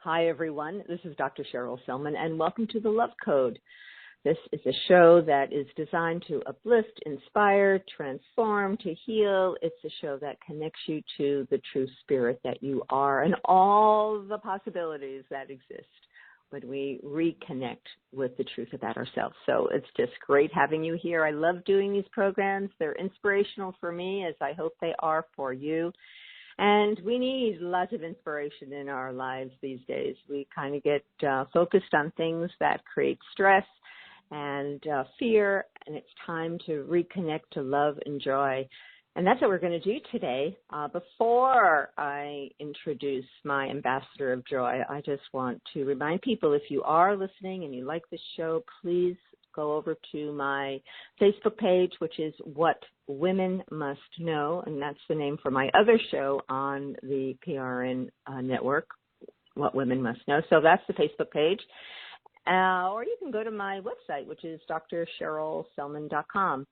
Hi, everyone. This is Dr. Cheryl Selman, and welcome to The Love Code. This is a show that is designed to uplift, inspire, transform, to heal. It's a show that connects you to the true spirit that you are and all the possibilities that exist when we reconnect with the truth about ourselves. So it's just great having you here. I love doing these programs. They're inspirational for me, as I hope they are for you. And we need lots of inspiration in our lives these days. We kind of get focused on things that create stress and fear, and it's time to reconnect to love and joy. And that's what we're going to do today. Before I introduce my ambassador of joy, I just want to remind people, if you are listening and you like this show, please go over to my Facebook page, which is What Women Must Know, and that's the name for my other show on the PRN network, What Women Must Know. So that's the Facebook page. Or you can go to my website, which is drcherylselman.com.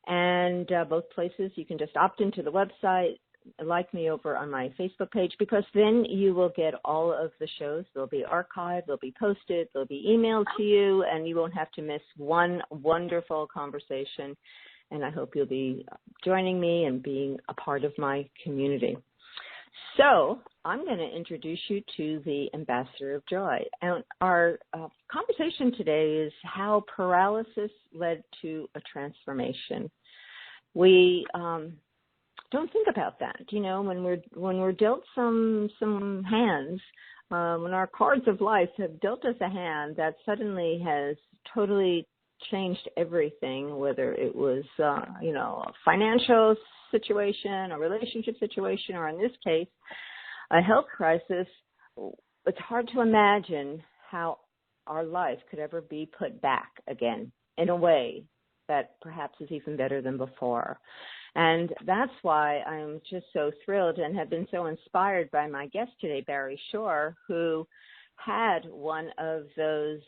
And both places, you can just opt into the website, like me over on my Facebook page, because then you will get all of the shows. They'll be archived, they'll be posted, they'll be emailed to you, and you won't have to miss one wonderful conversation. And I hope you'll be joining me and being a part of my community. So I'm going to introduce you to the Ambassador of Joy. And our conversation today is how paralysis led to a transformation. We don't think about that, you know, when we're dealt some hands, when our cards of life have dealt us a hand that suddenly has totally changed everything, whether it was, a financial situation, a relationship situation, or in this case, a health crisis. It's hard to imagine how our life could ever be put back again in a way that perhaps is even better than before. And that's why I'm just so thrilled and have been so inspired by my guest today, Barry Shore, who had one of those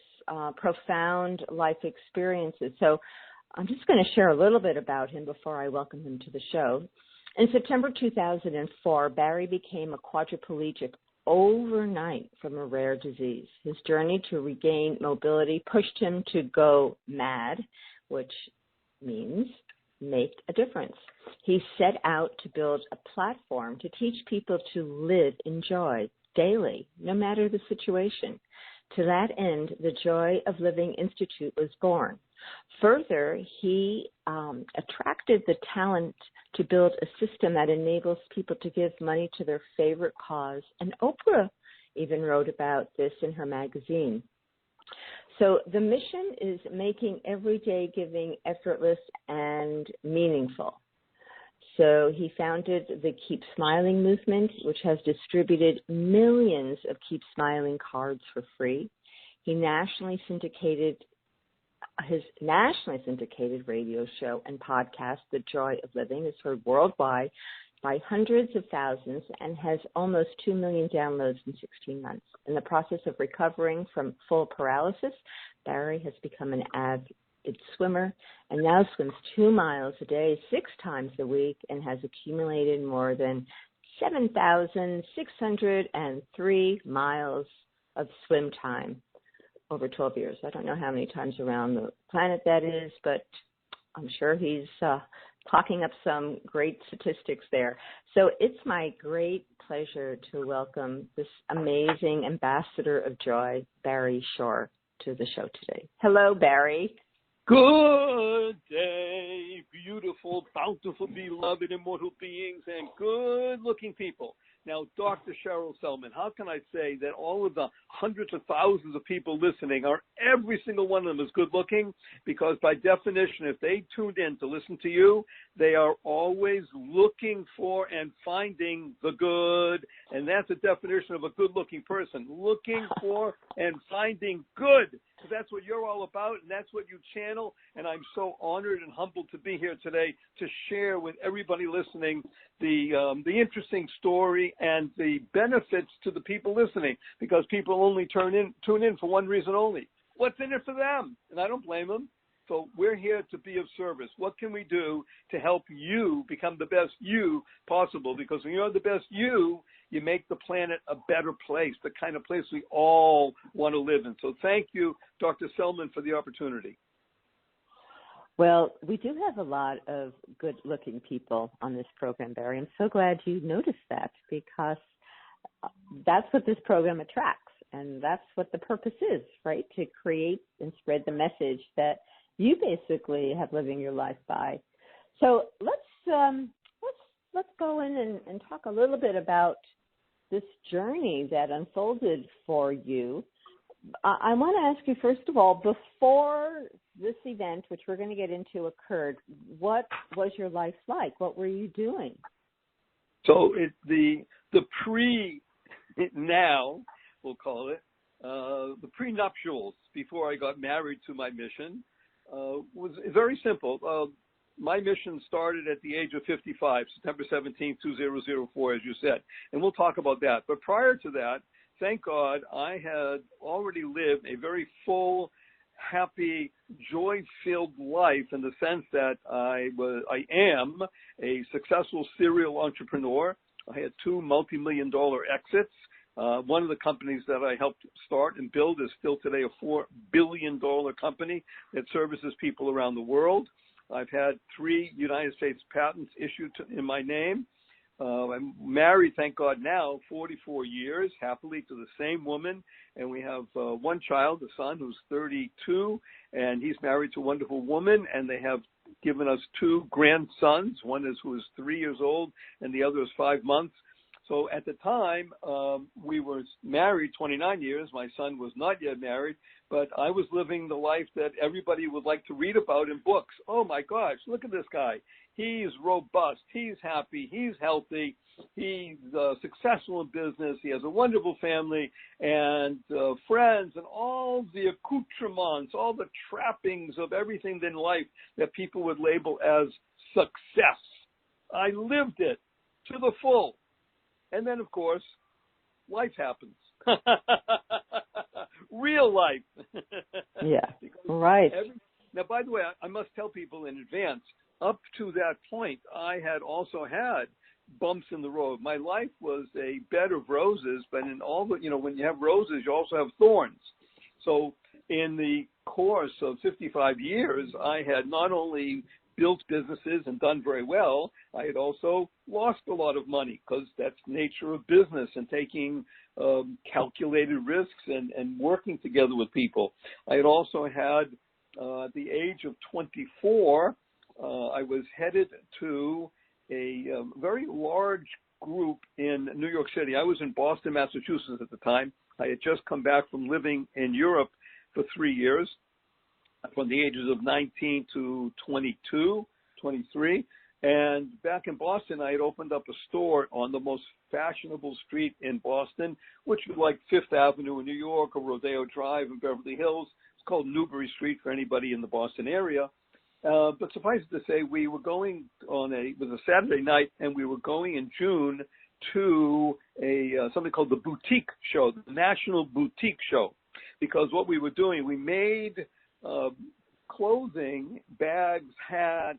profound life experiences. So I'm just going to share a little bit about him before I welcome him to the show. In September 2004, Barry became a quadriplegic overnight from a rare disease. His journey to regain mobility pushed him to go MAD, which means make a difference. He set out to build a platform to teach people to live in joy daily, no matter the situation. To that end, the Joy of Living Institute was born. Further, he attracted the talent to build a system that enables people to give money to their favorite cause, and Oprah even wrote about this in her magazine. So the mission is making everyday giving effortless and meaningful. So he founded the Keep Smiling movement, which has distributed millions of Keep Smiling cards for free. His nationally syndicated radio show and podcast, The Joy of Living, is heard worldwide by hundreds of thousands and has almost 2 million downloads in 16 months. In the process of recovering from full paralysis, Barry has become an avid swimmer and now swims 2 miles a day, 6 times a week, and has accumulated more than 7,603 miles of swim time over 12 years. I don't know how many times around the planet that is, but I'm sure he's clocking up some great statistics there. So it's my great pleasure to welcome this amazing ambassador of joy, Barry Shore, to the show today. Hello, Barry. Good day, beautiful, bountiful, beloved, immortal beings, and good-looking people. Now, Dr. Cheryl Selman, how can I say that all of the hundreds of thousands of people listening are every single one of them is good-looking? Because by definition, if they tuned in to listen to you, they are always looking for and finding the good. And that's a definition of a good-looking person, looking for and finding good. So that's what you're all about, and that's what you channel. And I'm so honored and humbled to be here today to share with everybody listening the interesting story and the benefits to the people listening, because people only tune in for one reason only. What's in it for them? And I don't blame them. So we're here to be of service. What can we do to help you become the best you possible? Because when you're the best you make the planet a better place, the kind of place we all want to live in. So thank you, Dr. Selman, for the opportunity. Well, we do have a lot of good-looking people on this program, Barry. I'm so glad you noticed that, because that's what this program attracts, and that's what the purpose is, right? To create and spread the message that you basically have living your life by. So let's go in and talk a little bit about this journey that unfolded for you. I want to ask you, first of all, before this event, which we're going to get into, occurred, what was your life like? What were you doing? So the now, we'll call it, the prenuptials before I got married to my mission was very simple. My mission started at the age of 55, September 17, 2004, as you said, and we'll talk about that. But prior to that, thank God, I had already lived a very full, happy, joy-filled life in the sense that I am a successful serial entrepreneur. I had 2 multi-million-dollar exits. One of the companies that I helped start and build is still today a $4 billion company that services people around the world. I've had 3 United States patents issued in my name. I'm married, thank God now, 44 years, happily to the same woman, and we have 1 child, a son who's 32, and he's married to a wonderful woman, and they have given us 2 grandsons. One who is 3 years old, and the other is 5 months. So at the time, we were married 29 years. My son was not yet married, but I was living the life that everybody would like to read about in books. Oh, my gosh, look at this guy. He's robust. He's happy. He's healthy. He's successful in business. He has a wonderful family and friends and all the accoutrements, all the trappings of everything in life that people would label as success. I lived it to the full. And then, of course, life happens. Real life. Yeah, right. Now, by the way, I must tell people in advance, up to that point, I had also had bumps in the road. My life was a bed of roses, but in all the, when you have roses, you also have thorns. So in the course of 55 years, I had not only built businesses and done very well, I had also lost a lot of money, because that's the nature of business and taking calculated risks and working together with people. I had also had, at the age of 24, I was headed to a very large group in New York City. I was in Boston, Massachusetts at the time. I had just come back from living in Europe for 3 years, from the ages of 19 to 22, 23. And back in Boston, I had opened up a store on the most fashionable street in Boston, which was like Fifth Avenue in New York or Rodeo Drive in Beverly Hills. It's called Newbury Street for anybody in the Boston area. But suffice it to say, we were going it was a Saturday night, and we were going in June to something called the Boutique Show, the National Boutique Show, because what we were doing, we made clothing, bags, hats,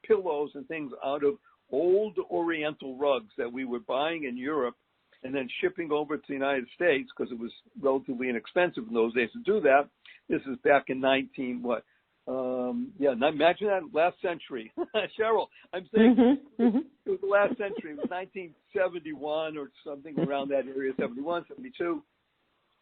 pillows, and things out of old Oriental rugs that we were buying in Europe and then shipping over to the United States, because it was relatively inexpensive in those days to do that. This is back in imagine that, last century. Cheryl, I'm saying it was the last century. It was 1971 or something around that area, 71, 72.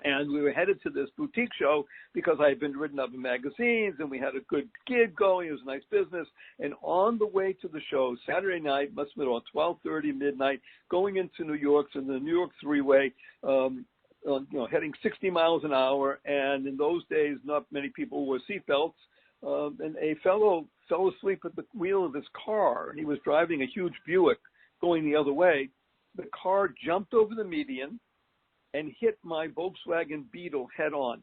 And we were headed to this boutique show because I had been written up in magazines, and we had a good gig going. It was a nice business. And on the way to the show, Saturday night, must have been around 12:30 midnight, going into New York, so the New York Three-Way, heading 60 miles an hour. And in those days, not many people wore seatbelts. And a fellow fell asleep at the wheel of his car, and he was driving a huge Buick going the other way. The car jumped over the median and hit my Volkswagen Beetle head on.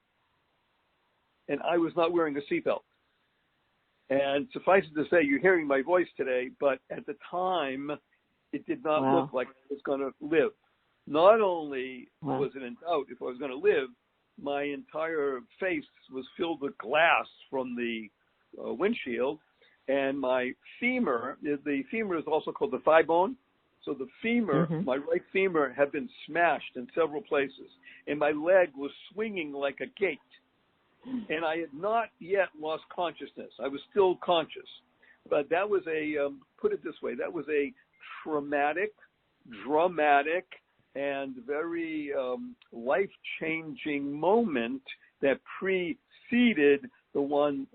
And I was not wearing a seatbelt. And suffice it to say, you're hearing my voice today, but at the time, it did not look like I was going to live. Not only was it in doubt if I was going to live, my entire face was filled with glass from the windshield, and my femur, the femur is also called the thigh bone. So the femur, my right femur, had been smashed in several places, and my leg was swinging like a gate. And I had not yet lost consciousness. I was still conscious. But that was put it this way, that was a traumatic, dramatic, and very life-changing moment that preceded the one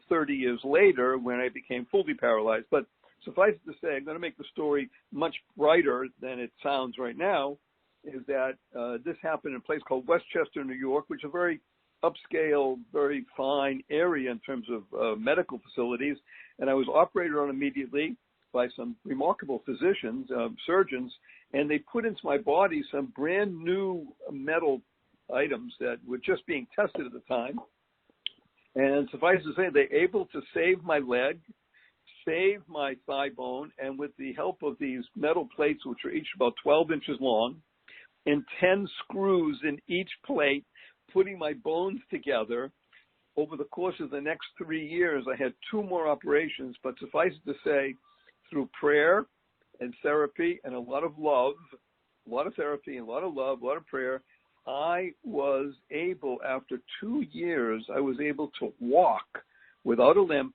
30 years later when I became fully paralyzed. But suffice it to say, I'm going to make the story much brighter than it sounds right now, is that this happened in a place called Westchester, New York, which is a very upscale, very fine area in terms of medical facilities. And I was operated on immediately by some remarkable physicians, surgeons, and they put into my body some brand new metal items that were just being tested at the time. And suffice to say, they were able to save my leg, save my thigh bone, and with the help of these metal plates, which are each about 12 inches long, and 10 screws in each plate, putting my bones together. Over the course of the next 3 years, I had 2 more operations, but suffice it to say, through prayer and therapy and a lot of love, a lot of therapy and a lot of love, a lot of prayer, I was able, after 2 years, I was able to walk without a limp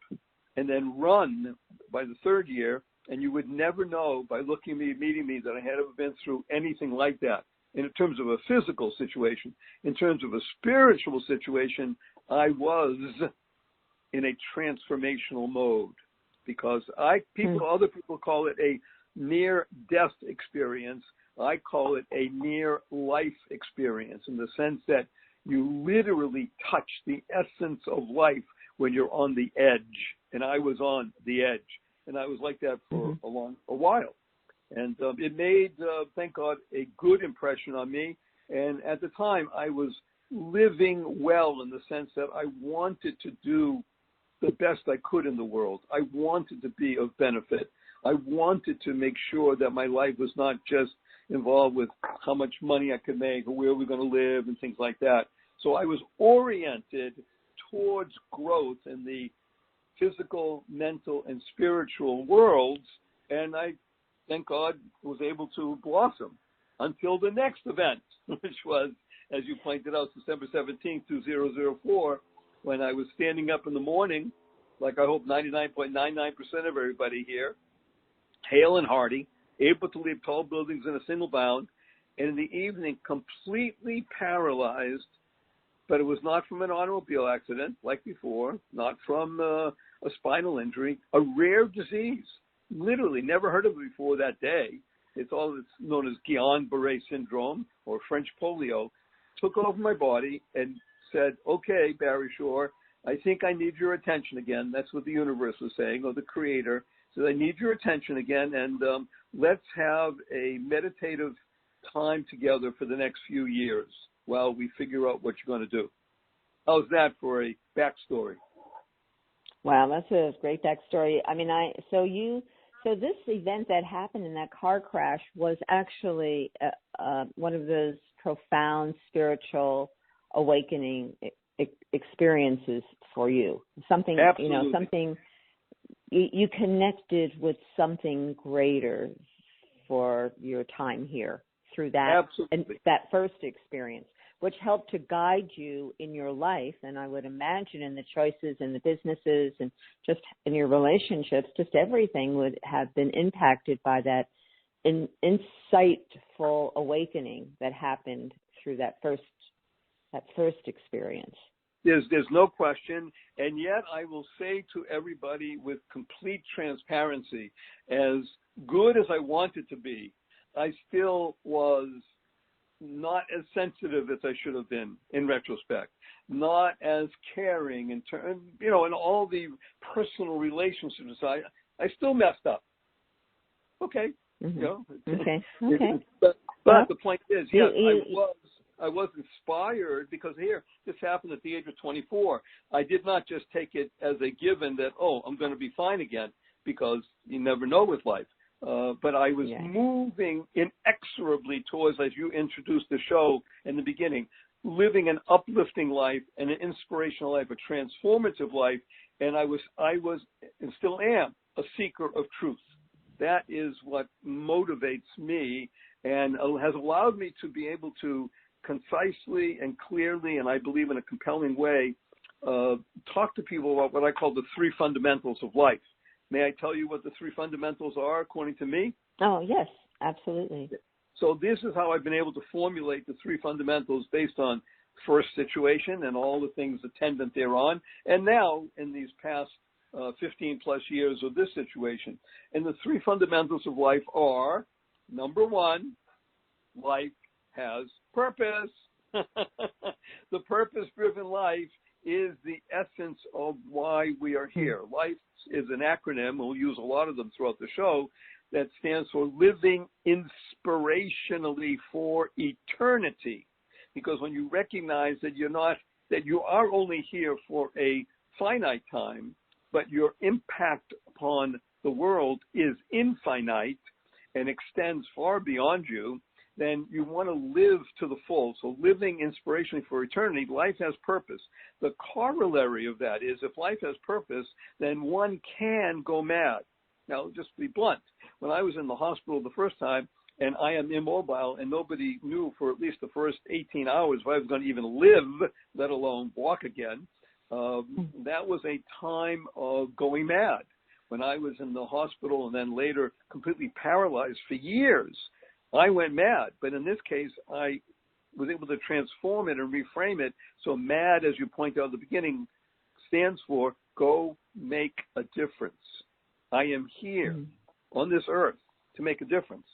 and then run by the 3rd year. And you would never know by looking at me, meeting me, that I had ever been through anything like that. In terms of a physical situation, in terms of a spiritual situation, I was in a transformational mode, because other people call it a near-death experience. I call it a near-life experience, in the sense that you literally touch the essence of life when you're on the edge. And I was on the edge, and I was like that for a while. And it made, thank God, a good impression on me. And at the time, I was living well, in the sense that I wanted to do the best I could in the world. I wanted to be of benefit. I wanted to make sure that my life was not just involved with how much money I could make or where we're going to live and things like that. So I was oriented towards growth in the physical, mental, and spiritual worlds. And I, thank God, was able to blossom until the next event, which was, as you pointed out, December 17th, 2004, when I was standing up in the morning, like I hope 99.99% of everybody here, hale and hearty, able to leap tall buildings in a single bound, and in the evening completely paralyzed. But it was not from an automobile accident like before, not from a spinal injury, a rare disease. Literally never heard of it before that day. It's known as Guillain-Barré syndrome, or French polio. Took over my body and said, okay, Barry Shore, I think I need your attention again. That's what the universe was saying, or the creator. So I need your attention again, and let's have a meditative time together for the next few years while we figure out what you're going to do. How's that for a backstory? Wow, that's a great backstory. I mean, so this event that happened in that car crash was actually one of those profound spiritual awakening experiences for you. Something, Absolutely. Something you connected with something greater for your time here through that. Absolutely. And that first experience, which helped to guide you in your life, and I would imagine in the choices and the businesses and just in your relationships, just everything would have been impacted by that insightful awakening that happened through that first experience. There's no question, and yet I will say to everybody with complete transparency, as good as I wanted to be, I still was not as sensitive as I should have been in retrospect, not as caring in all the personal relationships. I still messed up. Okay. Mm-hmm. Okay. But the point is, yes, I was inspired, because this happened at the age of 24. I did not just take it as a given that, I'm going to be fine again, because you never know with life. But I was moving inexorably towards, as you introduced the show in the beginning, living an uplifting life and an inspirational life, a transformative life. And I was and still am a seeker of truth. That is what motivates me and has allowed me to be able to concisely and clearly, and I believe in a compelling way, talk to people about what I call the three fundamentals of life. May I tell you what the three fundamentals are according to me? Oh, yes, absolutely. So this is how I've been able to formulate the three fundamentals based on first situation and all the things attendant thereon, and now in these past 15 plus years of this situation. And the three fundamentals of life are, number one, life has purpose. The purpose-driven life is the essence of why we are here. Life is an acronym, we'll use a lot of them throughout the show, that stands for living inspirationally for eternity. Because when you recognize that you are only here for a finite time, but your impact upon the world is infinite and extends far beyond you, then you want to live to the full. So living inspirationally for eternity, life has purpose. The corollary of that is if life has purpose, then one can go mad. Now, just to be blunt, when I was in the hospital the first time and I am immobile and nobody knew for at least the first 18 hours if I was going to even live, let alone walk again, that was a time of going mad. When I was in the hospital and then later completely paralyzed for years, I went mad. But in this case, I was able to transform it and reframe it. So MAD, as you point out at the beginning, stands for go make a difference. I am here on this earth to make a difference.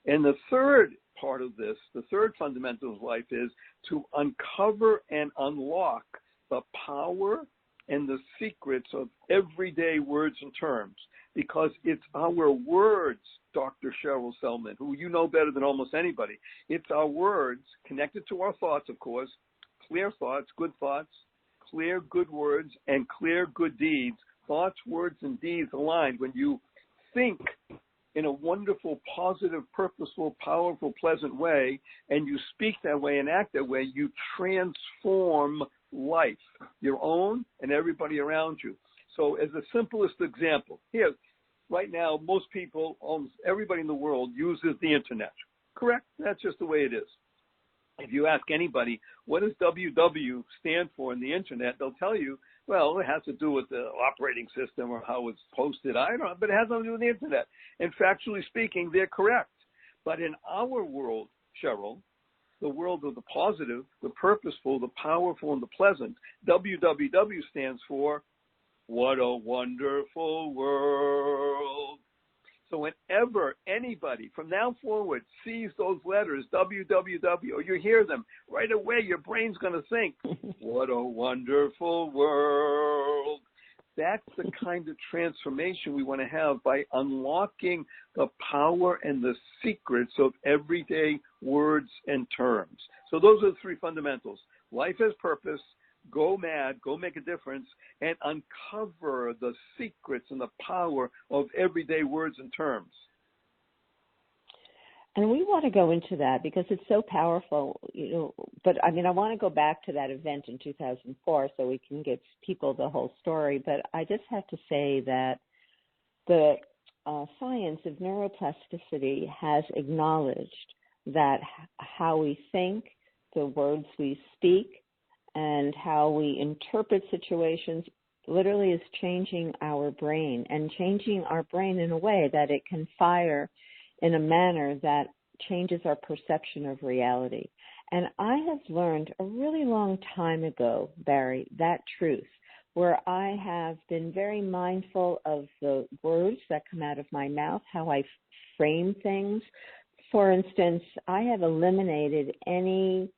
And the third part of this, the third fundamental of life is to uncover and unlock the power and the secrets of everyday words and terms, because it's our words, Dr. Cheryl Selman, who you know better than almost anybody. It's our words connected to our thoughts, of course, clear thoughts, clear good words, and clear good deeds. Thoughts, words, and deeds aligned. When you think in a wonderful, positive, purposeful, powerful, pleasant way, and you speak that way and act that way, you transform life, your own and everybody around you. So as the simplest example, here, right now, most people, almost everybody in the world uses the internet. Correct? That's just the way it is. If you ask anybody, what does WW stand for in the internet, they'll tell you, well, it has to do with the operating system or how it's posted. I don't know, but it has nothing to do with the internet. And factually speaking, they're correct. But in our world, Cheryl, the world of the positive, the purposeful, the powerful, and the pleasant, WWW stands for what a wonderful world. So whenever anybody from now forward sees those letters, WWW, or you hear them, right away your brain's going to think, what a wonderful world. That's the kind of transformation we want to have by unlocking the power and the secrets of everyday words and terms. So those are the three fundamentals. Life has purpose. Go mad, go make a difference, and uncover the secrets and the power of everyday words and terms. And we want to go into that because it's so powerful, but I want to go back to that event in 2004 so we can give people the whole story. But I just have to say that the science of neuroplasticity has acknowledged that how we think, the words we speak, and how we interpret situations literally is changing our brain, and changing our brain in a way that it can fire in a manner that changes our perception of reality. And I have learned a really long time ago, Barry, that truth, where I have been very mindful of the words that come out of my mouth, how I frame things. For instance, I have eliminated any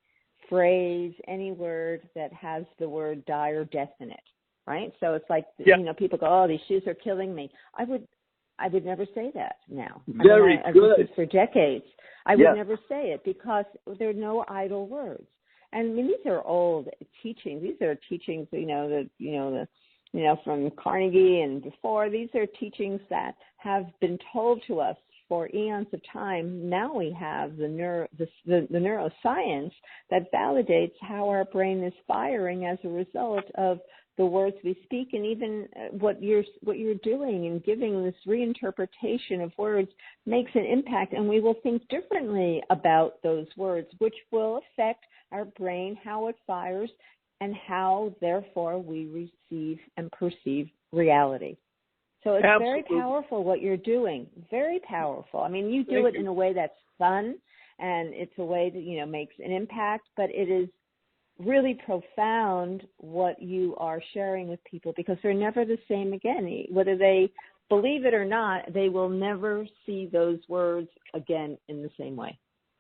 phrase, any word that has the word die or death in it, right? So it's like, people go, oh, these shoes are killing me. I would never say that now. Very good. This is for decades. I would never say it because there are no idle words. And these are old teachings. These are teachings, from Carnegie and before. These are teachings that have been told to us for eons of time, now we have the neuroscience that validates how our brain is firing as a result of the words we speak, and even what you're doing and giving this reinterpretation of words makes an impact, and we will think differently about those words, which will affect our brain, how it fires, and how, therefore, we receive and perceive reality. So it's Absolutely. very powerful what you're doing, very powerful. I mean, you do it in a way that's fun, and it's a way that, makes an impact, but it is really profound what you are sharing with people, because they're never the same again. Whether they believe it or not, they will never see those words again in the same way.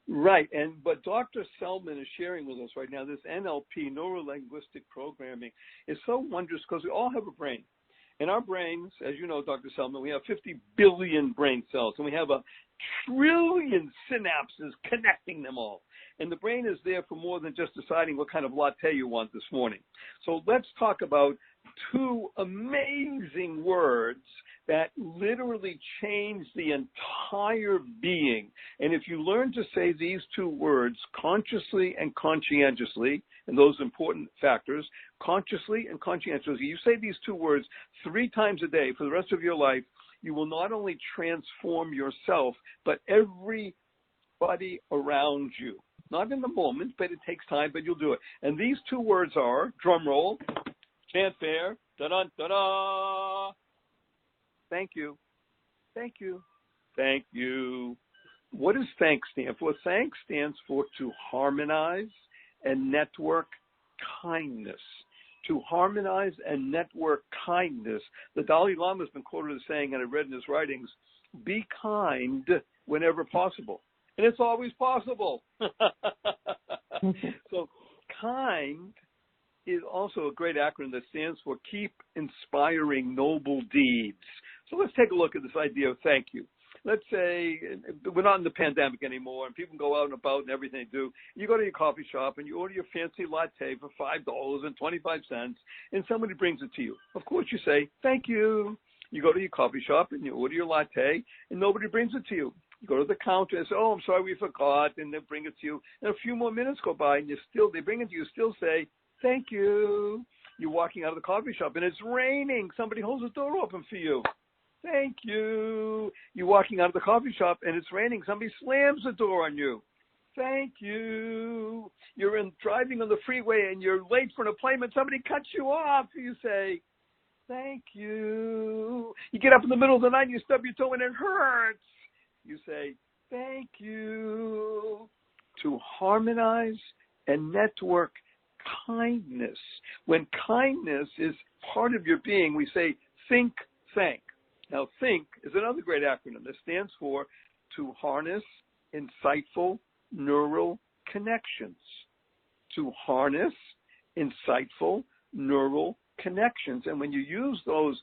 Right, but Dr. Selman is sharing with us right now, this NLP, neuro-linguistic programming, is so wondrous because we all have a brain. In our brains, as you know, Dr. Selman, we have 50 billion brain cells, and we have 1 trillion synapses connecting them all. And the brain is there for more than just deciding what kind of latte you want this morning. So let's talk about 2 amazing words that literally change the entire being. And if you learn to say these 2 words consciously and conscientiously, and those important factors, consciously and conscientiously, you say these 2 words 3 times a day for the rest of your life, you will not only transform yourself, but everybody around you. Not in the moment, but it takes time, but you'll do it. And these 2 words are, drum roll, fanfare, da-da-da-da. Thank you. Thank you. Thank you. What does thanks stand for? Thanks stands for to harmonize and network kindness. To harmonize and network kindness. The Dalai Lama has been quoted as saying, and I read in his writings, be kind whenever possible. And it's always possible. So kind is also a great acronym that stands for Keep Inspiring Noble Deeds. So let's take a look at this idea of thank you. Let's say we're not in the pandemic anymore and people can go out and about and everything they do. You go to your coffee shop and you order your fancy latte for $5.25 and somebody brings it to you. Of course you say, thank you. You go to your coffee shop and you order your latte and nobody brings it to you. You go to the counter and say, oh, I'm sorry, we forgot, and they bring it to you. And a few more minutes go by and they bring it to you, still say, thank you. You're walking out of the coffee shop and it's raining. Somebody holds the door open for you. Thank you. You're walking out of the coffee shop and it's raining. Somebody slams the door on you. Thank you. You're driving on the freeway and you're late for an appointment. Somebody cuts you off. You say, thank you. You get up in the middle of the night and you stub your toe and it hurts. You say, thank you. To harmonize and network kindness. When kindness is part of your being, we say, think, thank. Now, think is another great acronym that stands for to harness insightful neural connections. To harness insightful neural connections. And when you use those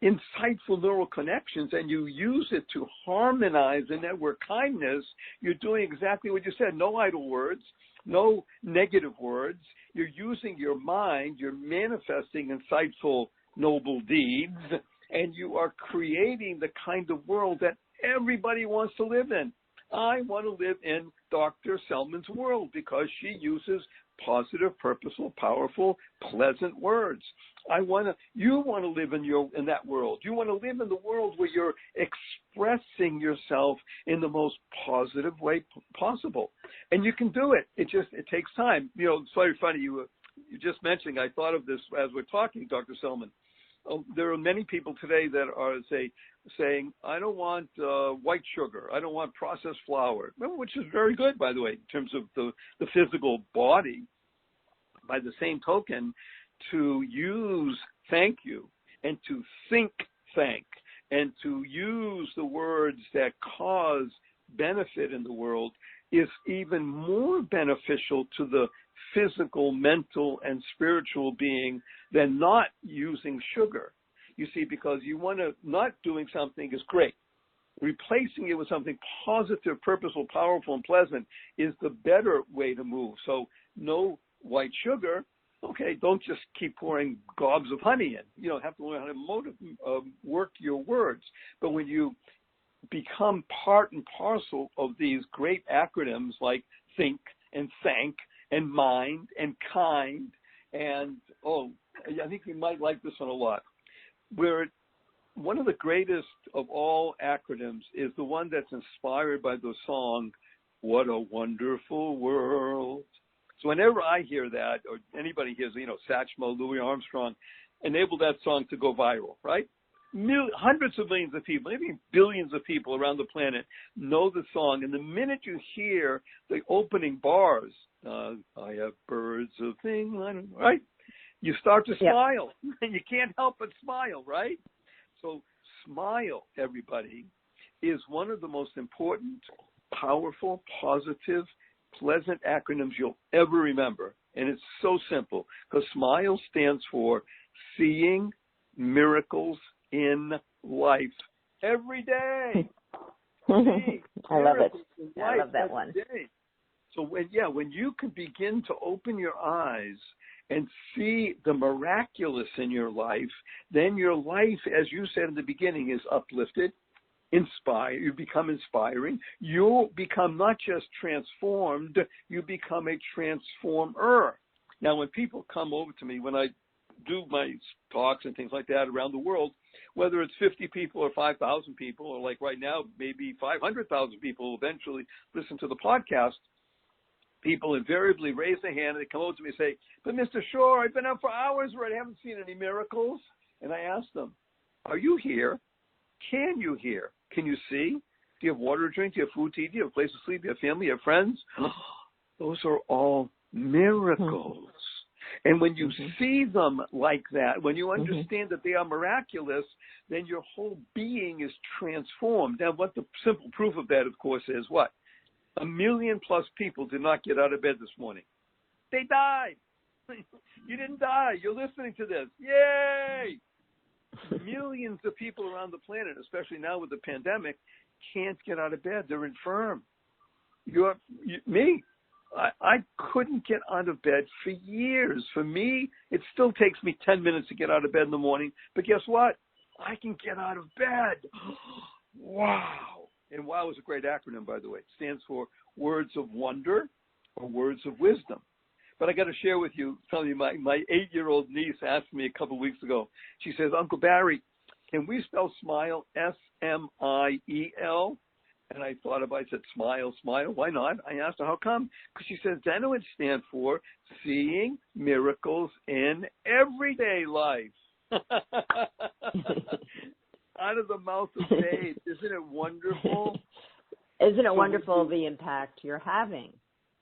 insightful neural connections and you use it to harmonize the network kindness, you're doing exactly what you said. No idle words, no negative words. You're using your mind, you're manifesting insightful noble deeds, and you are creating the kind of world that everybody wants to live in. I want to live in Dr. Selman's world because she uses positive, purposeful, powerful, pleasant words. You want to live in that world. You want to live in the world where you're expressing yourself in the most positive way possible. And you can do it. It takes time. It's very funny. You just mentioning, I thought of this as we're talking, Dr. Selman. There are many people today that are saying, I don't want white sugar. I don't want processed flour, which is very good, by the way, in terms of the physical body. By the same token, to use thank you and to think thank and to use the words that cause benefit in the world is even more beneficial to the physical, mental, and spiritual being than not using sugar. You see, because you want to, not doing something is great. Replacing it with something positive, purposeful, powerful, and pleasant is the better way to move. So no white sugar. Okay, don't just keep pouring gobs of honey in. You have to learn how to work your words. But when you become part and parcel of these great acronyms like think and thank and mind and kind. And, I think you might like this one a lot. Where one of the greatest of all acronyms is the one that's inspired by the song, What a Wonderful World. So whenever I hear that, or anybody hears, Satchmo, Louis Armstrong, enabled that song to go viral, right? Hundreds of millions of people, maybe billions of people around the planet know the song. And the minute you hear the opening bars, I have birds of England, right? You start to smile, and you can't help but smile, right? So smile, everybody, is one of the most important, powerful, positive, pleasant acronyms you'll ever remember. And it's so simple, because SMILE stands for Seeing Miracles in Life every day. I love it. I love that one. Day. So when you can begin to open your eyes and see the miraculous in your life, then your life, as you said in the beginning, is uplifted, inspired. You become inspiring. You'll become not just transformed, you become a transformer. Now, when people come over to me, when I do my talks and things like that around the world, whether it's 50 people or 5,000 people, or like right now, maybe 500,000 people will eventually listen to the podcast, people invariably raise their hand and they come over to me and say, but Mr. Shore, I've been up for hours already. I haven't seen any miracles. And I ask them, are you here? Can you hear? Can you see? Do you have water to drink? Do you have food to eat? Do you have a place to sleep? Do you have family? Do you have friends? Those are all miracles. And when you see them like that, when you understand that they are miraculous, then your whole being is transformed. Now, what the simple proof of that, of course, is what? 1 million plus people did not get out of bed this morning. They died. You didn't die. You're listening to this. Yay! Millions of people around the planet, especially now with the pandemic, can't get out of bed. They're infirm. Me. I couldn't get out of bed for years. For me, it still takes me 10 minutes to get out of bed in the morning. But guess what? I can get out of bed. Wow. And WOW is a great acronym, by the way. It stands for Words of Wonder or Words of Wisdom. But I got to share with you, tell you, my 8-year-old niece asked me a couple of weeks ago. She says, Uncle Barry, can we spell smile S-M-I-E-L? And I thought about it. I said, smile. Why not? I asked her, how come? Because she says, then it would stand for Seeing Miracles in Everyday Life. Out of the mouth of babes. Isn't it wonderful? Isn't it wonderful the impact you're having?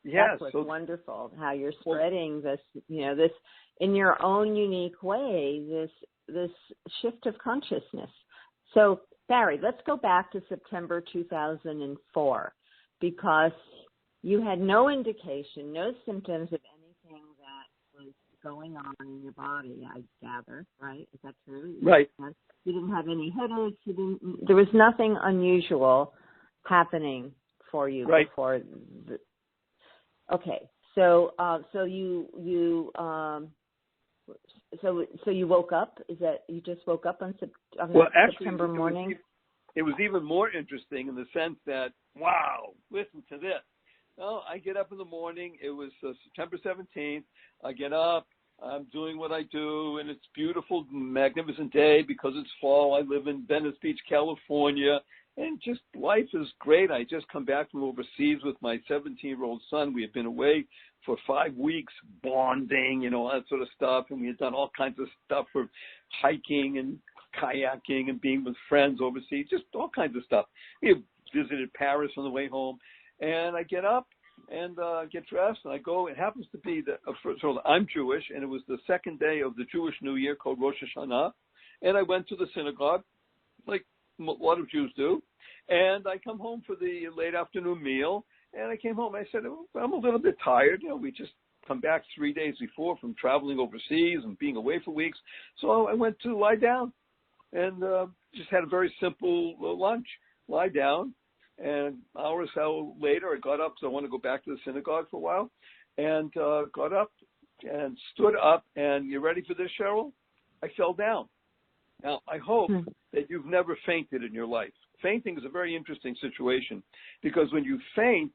Yes. That's what's wonderful, how you're spreading this, this in your own unique way, this shift of consciousness. So, Barry, let's go back to September 2004, because you had no indication, no symptoms of anything that was going on in your body, I gather, right? Is that true? Right. You didn't have any headaches. There was nothing unusual happening for you before. Okay, so you woke up? Is that you just woke up on September morning? It was even more interesting in the sense that, wow, listen to this. Well, I get up in the morning. It was September 17th. I get up. I'm doing what I do, and it's beautiful, magnificent day because it's fall. I live in Venice Beach, California, and just life is great. I just come back from overseas with my 17-year-old son. We had been away for 5 weeks, bonding, all that sort of stuff, and we had done all kinds of stuff for hiking and kayaking and being with friends overseas, just all kinds of stuff. We had visited Paris on the way home, and I get up and get dressed, and I go. It happens to be I'm Jewish, and it was the second day of the Jewish New Year called Rosh Hashanah, and I went to the synagogue, like a lot of Jews do, and I come home for the late afternoon meal, and I came home. I said, I'm a little bit tired. We just come back 3 days before from traveling overseas and being away for weeks, so I went to lie down and just had a very simple lunch, lie down. And an hour or so later, I got up because I wanted to go back to the synagogue for a while, and got up and stood up. And you ready for this, Cheryl? I fell down. Now, I hope that you've never fainted in your life. fainting is a very interesting situation because when you faint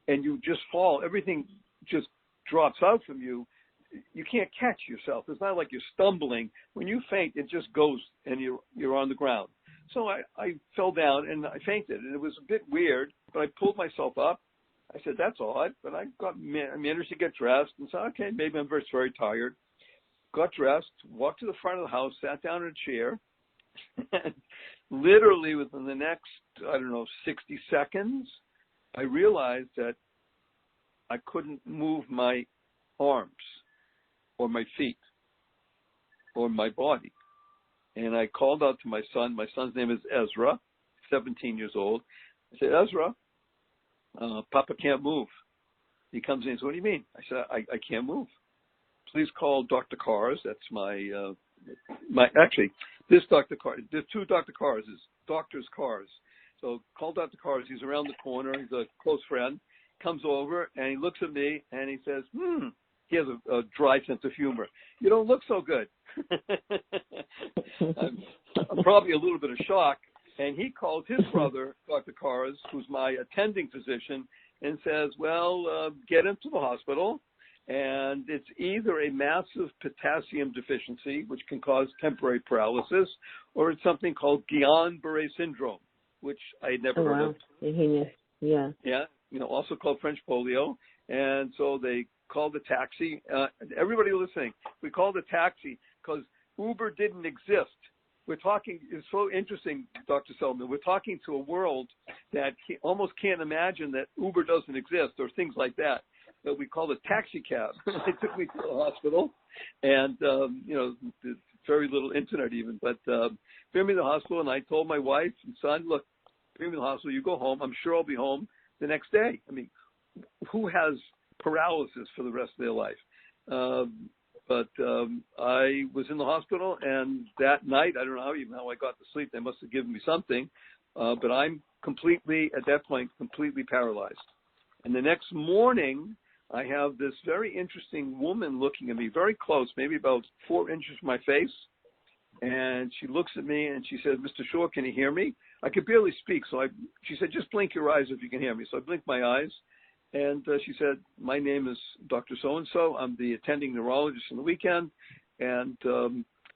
and you just fall, everything just drops out from you. You can't catch yourself. It's not like you're stumbling. When you faint, it just goes and you're on the ground. So I fell down and I fainted, and it was a bit weird, but I pulled myself up. I said, that's odd, but I managed to get dressed and said, okay, maybe I'm just very tired. Got dressed, walked to the front of the house, sat down in a chair, and literally within the next, 60 seconds, I realized that I couldn't move my arms or my feet or my body. And I called out to my son. My son's name is Ezra, 17 years old. I said, Ezra, Papa can't move. He comes in and says, what do you mean? I said, I can't move. Please call Dr. Cars. That's actually, this Dr. Cars, there's two Dr. Cars, it's Doctor's Cars. So call Dr. Cars. He's around the corner. He's a close friend. Comes over and he looks at me and he says, he has a dry sense of humor. You don't look so good. I'm probably a little bit of shock. And he calls his brother, Dr. Cars, who's my attending physician, and says, well, get him to the hospital. And it's either a massive potassium deficiency, which can cause temporary paralysis, or it's something called Guillain-Barré syndrome, which I had never heard of. Yeah. Yeah, also called French polio. And so they called the taxi. Everybody listening, we called a taxi because Uber didn't exist. We're talking, it's so interesting, Dr. Selman, we're talking to a world that almost can't imagine that Uber doesn't exist or things like that. But we called a taxi cab. They took me to the hospital and, very little internet even, but bring me to the hospital, and I told my wife and son, look, bring me to the hospital, you go home. I'm sure I'll be home the next day. I mean, who has paralysis for the rest of their life? But I was in the hospital, and that night, I don't know how I got to sleep. They must have given me something, but I'm at that point, completely paralyzed. And the next morning, I have this very interesting woman looking at me very close, maybe about 4 inches from my face. And she looks at me and she says, Mr. Shore, can you hear me? I could barely speak. So she said, just blink your eyes if you can hear me. So I blinked my eyes. And she said, my name is Dr. So-and-so. I'm the attending neurologist on the weekend. And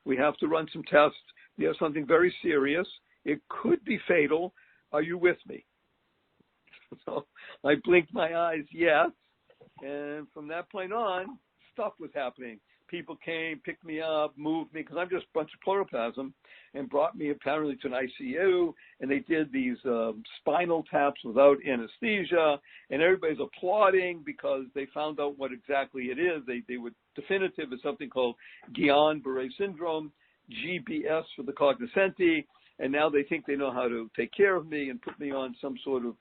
we have to run some tests. We have something very serious. It could be fatal. Are you with me? So I blinked my eyes, yes. And from that point on, stuff was happening. People came, picked me up, moved me, because I'm just a bunch of pleuroplasm, and brought me apparently to an ICU, and they did these spinal taps without anesthesia, and everybody's applauding because they found out what exactly it is. They were definitive. It's something called Guillain-Barré syndrome, GBS for the cognoscenti, and now they think they know how to take care of me and put me on some sort of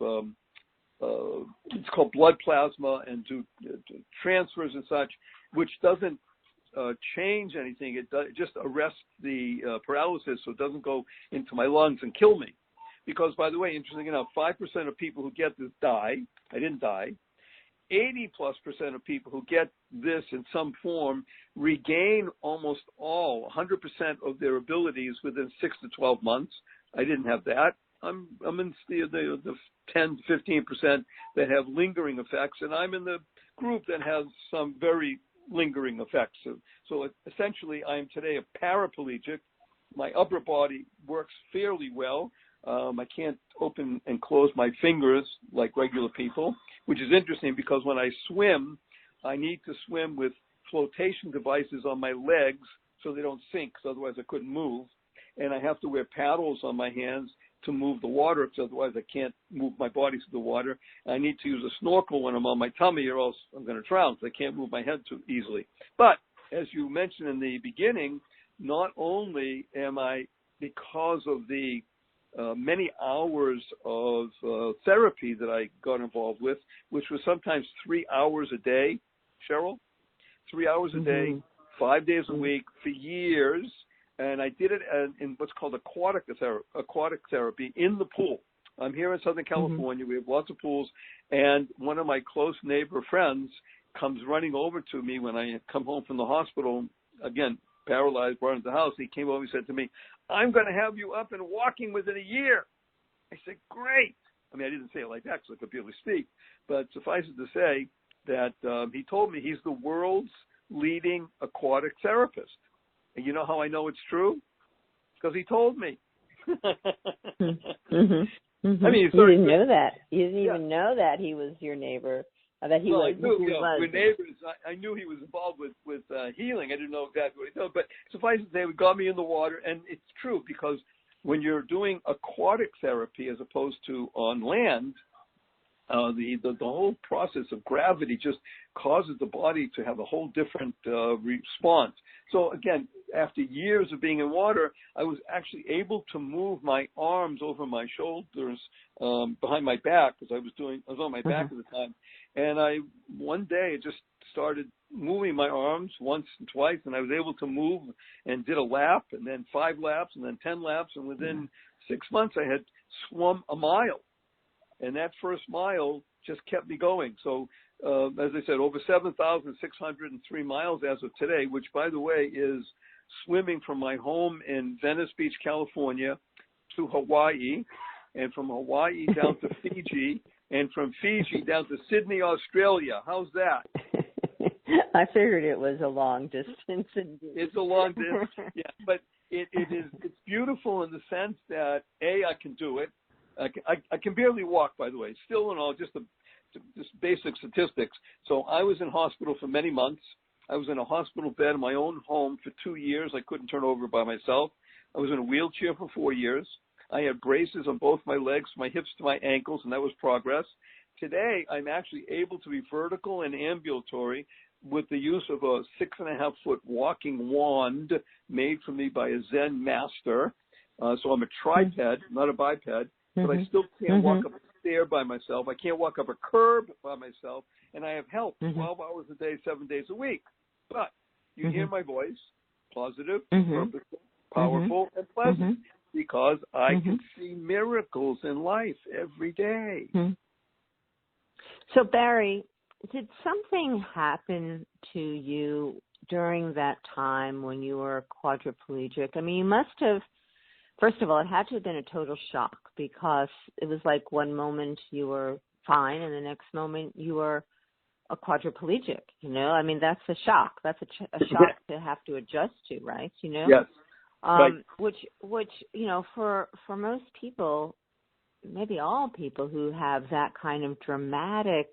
it's called blood plasma and do transfers and such, which doesn't change anything. It just arrests the paralysis so it doesn't go into my lungs and kill me. Because, by the way, interesting enough, 5% of people who get this die. I didn't die. 80+% of people who get this in some form regain almost all, 100% of their abilities within 6 to 12 months. I didn't have that. I'm in the 10 to 15% that have lingering effects, and I'm in the group that has some very lingering effects. So essentially, I am today a paraplegic. My upper body works fairly well. I can't open and close my fingers like regular people, which is interesting because when I swim, I need to swim with flotation devices on my legs so they don't sink, because otherwise I couldn't move. And I have to wear paddles on my hands to move the water, because otherwise I can't move my body through the water. And I need to use a snorkel when I'm on my tummy, or else I'm going to drown, because I can't move my head too easily. But as you mentioned in the beginning, not only am I, because of the many hours of therapy that I got involved with, which was sometimes 3 hours a day, Cheryl, 3 hours a day, 5 days a week for years. And I did it in what's called aquatic therapy in the pool. I'm here in Southern California. We have lots of pools. And one of my close neighbor friends comes running over to me when I come home from the hospital, again, paralyzed, brought into the house. He came over and said to me, I'm going to have you up and walking within a year. I said, great. I mean, I didn't say it like that because I could barely speak, but suffice it to say that he told me he's the world's leading aquatic therapist. And you know how I know it's true? Because he told me. Mm-hmm. Mm-hmm. I mean, you didn't know that. You didn't even know that he was your neighbor. That he was. I knew, we're neighbors. I knew he was involved with healing. I didn't know exactly what he did, but suffice it to say, we got me in the water, and it's true because when you're doing aquatic therapy as opposed to on land, the whole process of gravity just causes the body to have a whole different response. So again, after years of being in water, I was actually able to move my arms over my shoulders behind my back because I was on my back at the time. And one day I just started moving my arms once and twice, and I was able to move and did a lap, and then 5 laps, and then 10 laps, and within 6 months I had swum a mile. And that first mile just kept me going. So, as I said, over 7,603 miles as of today, which, by the way, is swimming from my home in Venice Beach, California, to Hawaii, and from Hawaii down to Fiji, and from Fiji down to Sydney, Australia. How's that? I figured it was a long distance. Indeed. It's a long distance, yeah. But it's beautiful in the sense that, A, I can do it. I can barely walk, by the way. Still in all, just basic statistics. So I was in hospital for many months. I was in a hospital bed in my own home for 2 years. I couldn't turn over by myself. I was in a wheelchair for 4 years. I had braces on both my legs, my hips to my ankles, and that was progress. Today, I'm actually able to be vertical and ambulatory with the use of a 6.5-foot walking wand made for me by a Zen master. So I'm a triped, not a biped. But I still can't walk up a stair by myself. I can't walk up a curb by myself. And I have help 12 hours a day, 7 days a week. But you hear my voice, positive, purposeful, powerful, and pleasant, because I can see miracles in life every day. So, Barry, did something happen to you during that time when you were quadriplegic? I mean, you must have. First of all, it had to have been a total shock because it was like one moment you were fine and the next moment you were a quadriplegic, you know? I mean, that's a shock. That's a shock to have to adjust to, right? You know? Yes. Right. Which, you know, for most people, maybe all people who have that kind of dramatic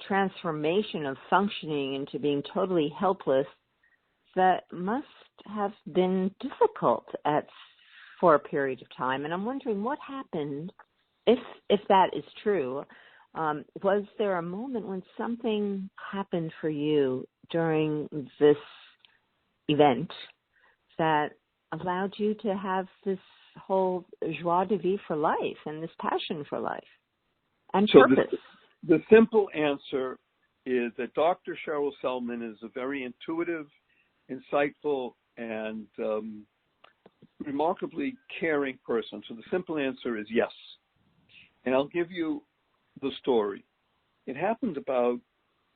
transformation of functioning into being totally helpless, that must have been difficult for a period of time. And I'm wondering what happened, if that is true. Was there a moment when something happened for you during this event that allowed you to have this whole joie de vivre for life and this passion for life and purpose? The simple answer is that Dr. Cheryl Selman is a very intuitive, insightful, and remarkably caring person. So the simple answer is yes. And I'll give you the story. It happened about,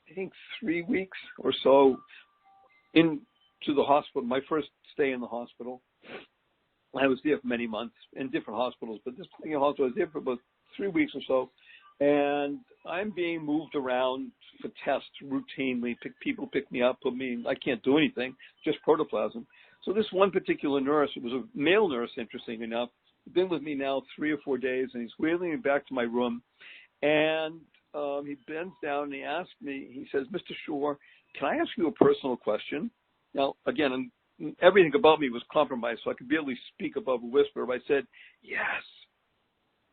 I think, 3 weeks or so into the hospital, my first stay in the hospital. I was there for many months in different hospitals, but this particular hospital, I was there for about 3 weeks or so. And I'm being moved around for tests routinely. People pick me up, put me, I can't do anything, just protoplasm. So this one particular nurse, it was a male nurse, interesting enough, been with me now 3 or 4 days, and he's wheeling me back to my room. And he bends down and he asks me, he says, Mr. Shore, can I ask you a personal question? Now, again, everything about me was compromised, so I could barely speak above a whisper. But I said, yes,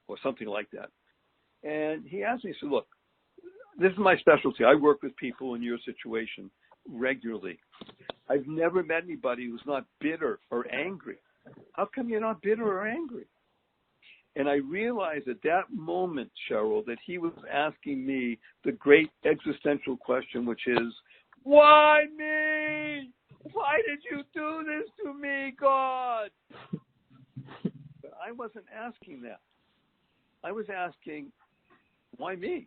or something like that. And he asked me, he said, look, this is my specialty. I work with people in your situation regularly. I've never met anybody who's not bitter or angry. How come you're not bitter or angry? And I realized at that moment, Cheryl, that he was asking me the great existential question, which is, why me? Why did you do this to me, God? But I wasn't asking that. I was asking, why me?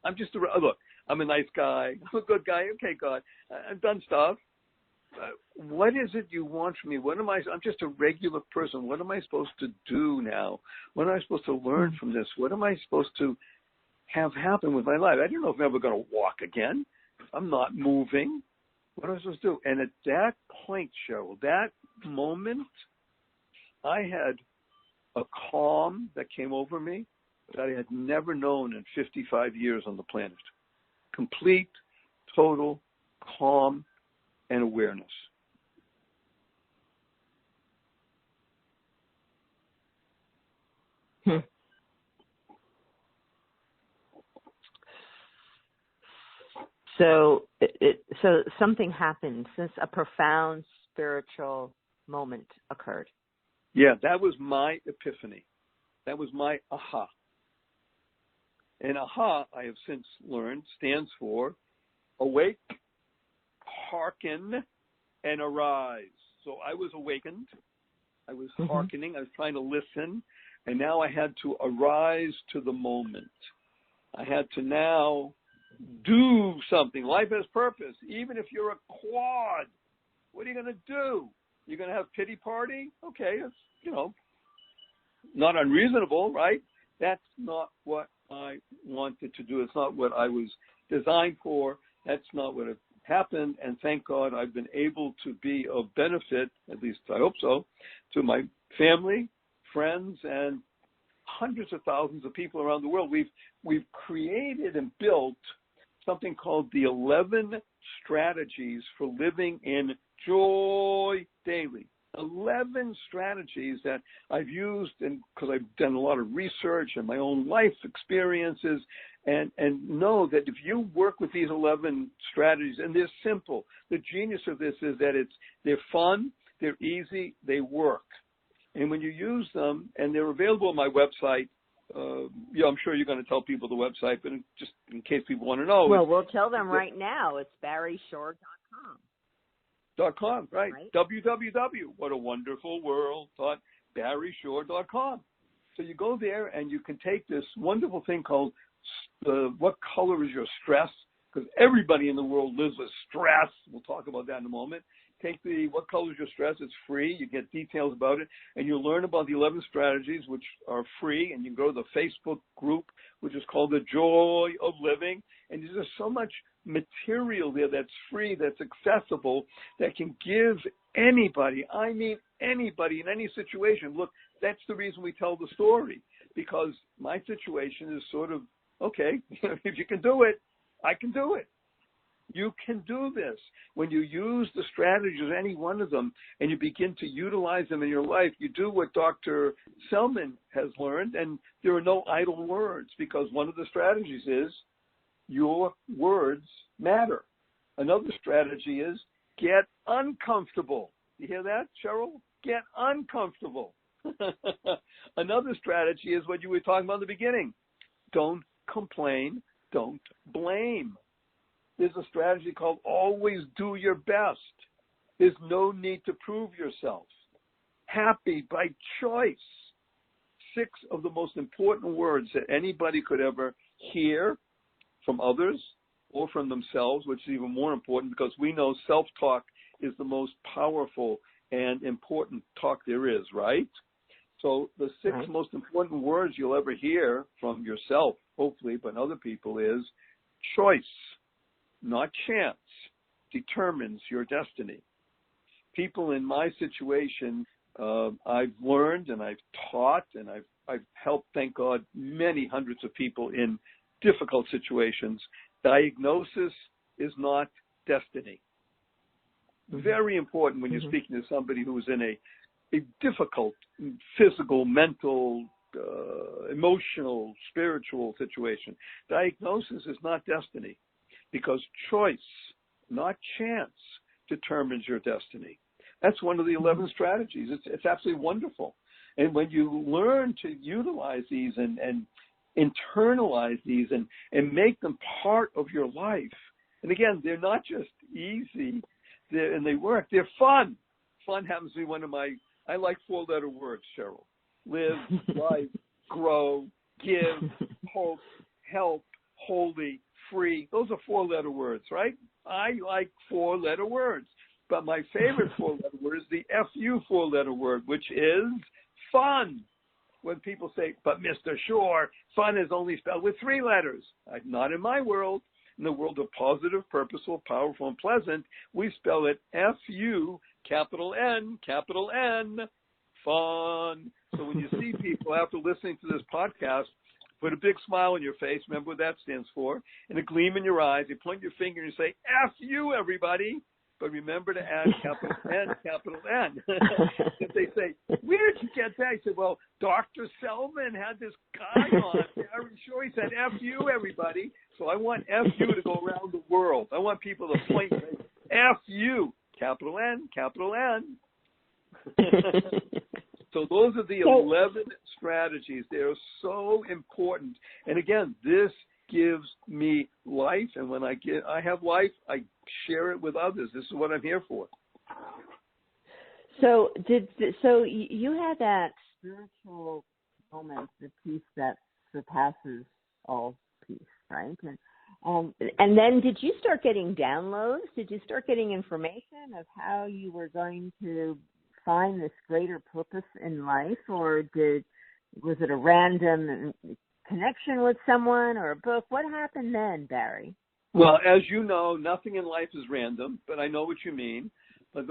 I'm just look, I'm a nice guy. I'm a good guy. Okay, God, I've done stuff. what is it you want from me? I'm just a regular person. What am I supposed to do now? What am I supposed to learn from this? What am I supposed to have happen with my life? I don't know if I'm ever going to walk again. I'm not moving. What am I supposed to do? And at that point, Cheryl, that moment, I had a calm that came over me that I had never known in 55 years on the planet. Complete, total calm and awareness. So something happened since a profound spiritual moment occurred. Yeah, that was my epiphany. That was my aha. And aha, I have since learned, stands for awake, hearken, and arise. So I was awakened. I was hearkening. I was trying to listen. And now I had to arise to the moment. I had to now do something. Life has purpose. Even if you're a quad, what are you going to do? You're going to have pity party? Okay, it's, not unreasonable, right? That's not what I wanted to do. It's not what I was designed for. That's not what happened. And thank God I've been able to be of benefit, at least I hope so, to my family, friends, and hundreds of thousands of people around the world. We've created and built something called the 11 strategies for living in joy daily. 11 strategies that I've used, and because I've done a lot of research and my own life experiences, and know that if you work with these 11 strategies, and they're simple, the genius of this is that they're fun, they're easy, they work. And when you use them, and they're available on my website, I'm sure you're going to tell people the website, but just in case people want to know. Well, we'll tell them right now. It's barryshore.com. .com, right? www. What a wonderful world. .barryshore.com. So you go there and you can take this wonderful thing called what color is your stress? Because everybody in the world lives with stress. We'll talk about that in a moment. Take the what color is your stress? It's free. You get details about it, and you learn about the 11 strategies, which are free. And you can go to the Facebook group, which is called The Joy of Living. And there's just so much material there that's free, that's accessible, that can give anybody, I mean anybody in any situation. Look, that's the reason we tell the story, because my situation is sort of, okay, if you can do it, I can do it. You can do this. When you use the strategies, any one of them, and you begin to utilize them in your life, you do what Dr. Selman has learned, and there are no idle words, because one of the strategies is your words matter. Another strategy is get uncomfortable. You hear that, Cheryl? Get uncomfortable. Another strategy is what you were talking about in the beginning. Don't complain. Don't blame. There's a strategy called always do your best. There's no need to prove yourself. Happy by choice. 6 of the most important words that anybody could ever hear from others or from themselves, which is even more important because we know self-talk is the most powerful and important talk there is, right? So the 6 most important words you'll ever hear from yourself, hopefully, but other people is choice, not chance, determines your destiny. People in my situation, I've learned and I've taught and I've helped, thank God, many hundreds of people in difficult situations. Diagnosis is not destiny. Very important when you're speaking to somebody who is in a difficult physical, mental, emotional, spiritual situation. Diagnosis is not destiny, because choice, not chance, determines your destiny. That's one of the 11 strategies. It's absolutely wonderful. And when you learn to utilize these and internalize these and make them part of your life, and again, they're not just easy, and they work, they're fun. Fun happens to be one of I like 4-letter words, Cheryl. Live, life, grow, give, hope, help, holy, free. Those are 4-letter words, right? I like 4-letter words. But my favorite four-letter word is the FU four-letter word, which is fun. When people say, but Mr. Shore, fun is only spelled with 3 letters. Not in my world. In the world of positive, purposeful, powerful, and pleasant, we spell it F-U, capital N, fun. So when you see people after listening to this podcast, put a big smile on your face, remember what that stands for, and a gleam in your eyes. You point your finger and you say, F-U, everybody. But remember to add capital N. If they say, where did you get that? I said, well, Dr. Selman had this guy on. Barry Shore, he said, F-U, everybody. So I want F-U to go around the world. I want people to point and say, F-U, capital N. So those are the 11 strategies. They are so important. And again, this gives me life, and when I have life, I share it with others. This is what I'm here for. So you had that spiritual moment, the peace that surpasses all peace, right? And then did you start getting downloads? Did you start getting information of how you were going to find this greater purpose in life, or was it a random connection with someone or a book? What happened then, Barry? Well, as you know, nothing in life is random, but I know what you mean. But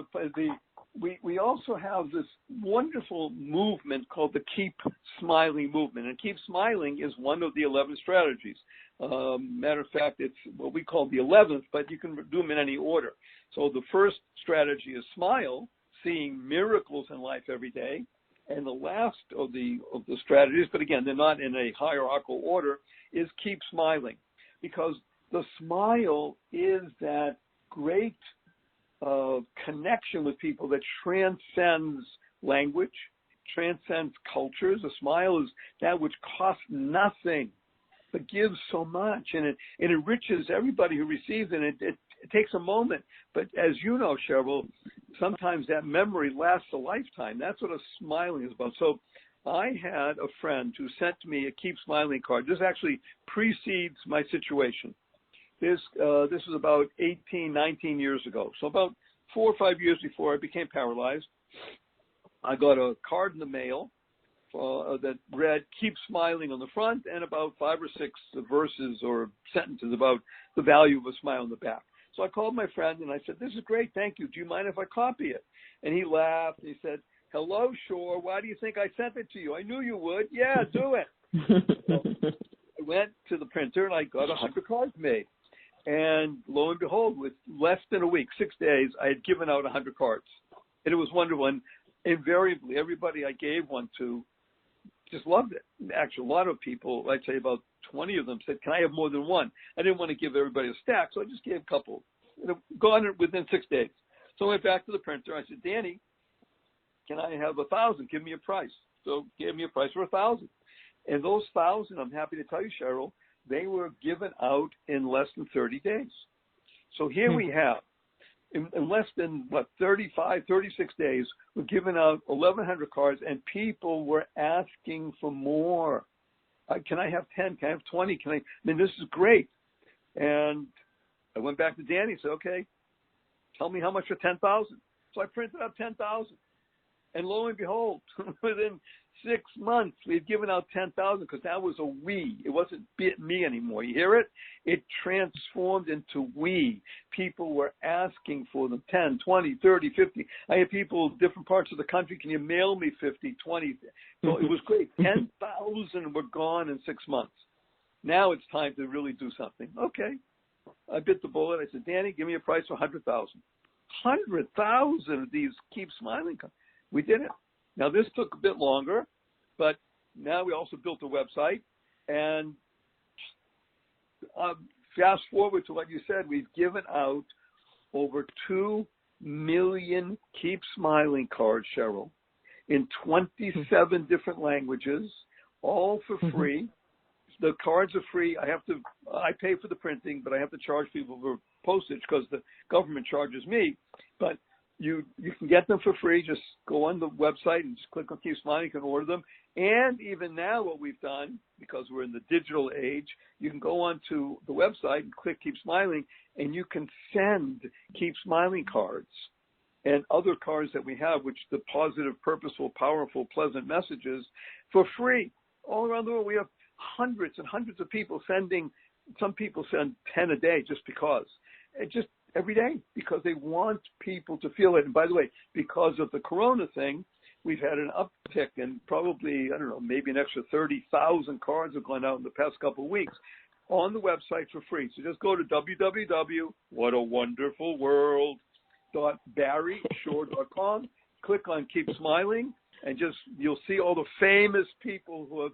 we also have this wonderful movement called the Keep Smiling movement. And Keep Smiling is one of the 11 strategies. Matter of fact, it's what we call the 11th, but you can do them in any order. So the first strategy is smile, seeing miracles in life every day. And the last of the strategies, but again, they're not in a hierarchical order, is keep smiling. Because the smile is that great connection with people that transcends language, transcends cultures. A smile is that which costs nothing, but gives so much. And it enriches everybody who receives it. It takes a moment. But as you know, Cheryl, sometimes that memory lasts a lifetime. That's what a smiling is about. So I had a friend who sent me a Keep Smiling card. This actually precedes my situation. This was about 18, 19 years ago. So about 4 or 5 years before I became paralyzed, I got a card in the mail that read, keep smiling on the front, and about 5 or 6 verses or sentences about the value of a smile on the back. So I called my friend and I said, this is great, thank you. Do you mind if I copy it? And he laughed and he said, hello, Shore, why do you think I sent it to you? I knew you would. Yeah, do it. So I went to the printer and I got 100 cards made. And lo and behold, with less than a week, 6 days, I had given out 100 cards. And it was wonderful. And invariably, everybody I gave one to just loved it. Actually, a lot of people, I'd say about 20 of them said, can I have more than one? I didn't want to give everybody a stack, so I just gave a couple. Gone within 6 days. So I went back to the printer. I said, Danny, can I have 1,000? Give me a price. So gave me a price for 1,000. And those 1,000, I'm happy to tell you, Cheryl, they were given out in less than 30 days. So here we have, in less than, 35, 36 days, we're giving out 1,100 cards, and people were asking for more. Can I have 10? Can I have 20? I mean, this is great. And I went back to Danny and said, okay, tell me how much for 10,000. So I printed out 10,000. And lo and behold, within 6 months, we had given out 10,000 because that was a we. It wasn't me anymore. You hear it? It transformed into we. People were asking for them, 10, 20, 30, 50. I had people in different parts of the country, can you mail me 50, 20? So it was great. 10,000 were gone in 6 months. Now it's time to really do something. Okay. I bit the bullet. I said, Danny, give me a price for 100,000. 100,000 of these Keep Smiling. We did it. Now, this took a bit longer, but now we also built a website. And fast forward to what you said, we've given out over 2 million Keep Smiling cards, Cheryl, in 27 different languages, all for free. The cards are free. I pay for the printing, but I have to charge people for postage because the government charges me. But you can get them for free. Just go on the website and just click on Keep Smiling. You can order them. And even now what we've done, because we're in the digital age, you can go on to the website and click Keep Smiling, and you can send Keep Smiling cards and other cards that we have, which the positive, purposeful, powerful, pleasant messages, for free. All around the world, we have hundreds and hundreds of people sending. Some people send 10 a day just because. Just every day, because they want people to feel it. And by the way, because of the corona thing, we've had an uptick, and probably, I don't know, maybe an extra 30,000 cards have gone out in the past couple of weeks on the website for free. So just go to www.whatawonderfulworld.barryshore.com, click on Keep Smiling, and you'll see all the famous people who have